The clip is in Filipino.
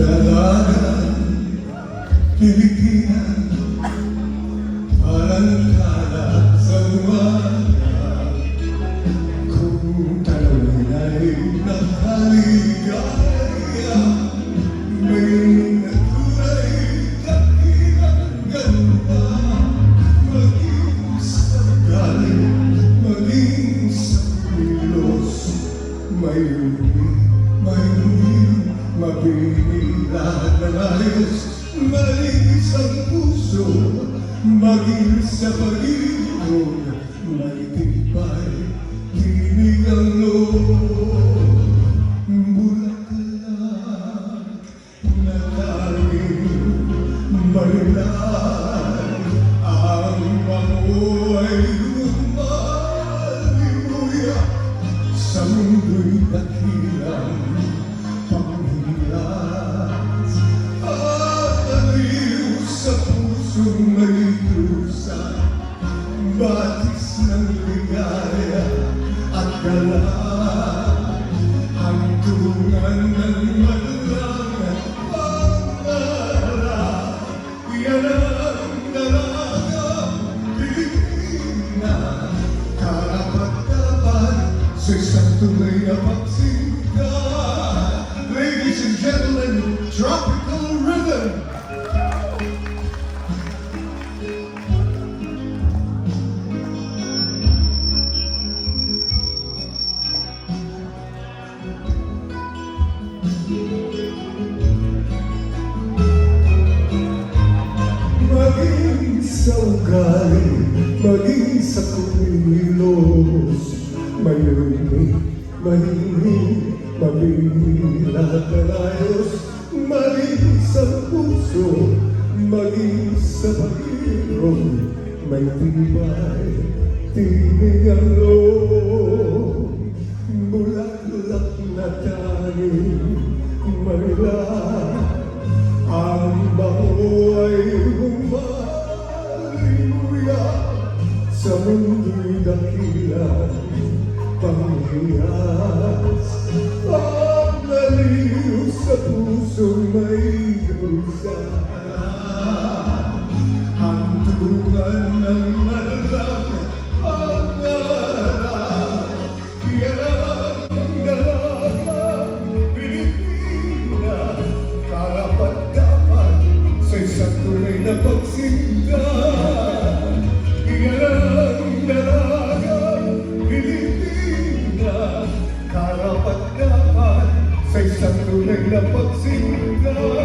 Dalagang Pilipinas, parang kalat sa umaga. Kung tanawin ay nakaligaya, may natura'y dakilang ganda. Maging sa galing, maging sa kilos, may mabinila ng ayos, malinis ang puso, maging sa pag-ibig, may tibay, tinig ang loob. Bulaklak na tanging marilay, ang bango ay lumalimuya sa mundo'y dakilang panghilas. At aliw sa pusong may dusa, batis ng ligaya at galak, hantungan ng malang pangarap. Yan ang dalagang Pilipina, karapat-dapat sa isang tunay na pagsinta. Ladies and gentlemen, Tropical Rhythm. Maging sa ugali, maging sa kumilos, mayroon mahimik, mabibila ng ayos, malinis ang puso, maging sa pag-ibig, may tibay, tinig ang loob. Bulaklak na tanging marilay, ang bango ay humalimuya sa mundo'y dakilang panghiyas. Ang naliw sa pusong may dusa, hantungan ng malang pangarap. Yan ang dalagang Pilipina, karapat-dapat sa isang tunay na pagsinta. Yan ang dalagang Pilipina, karapat-dapat sa isang tunay na pagsinta.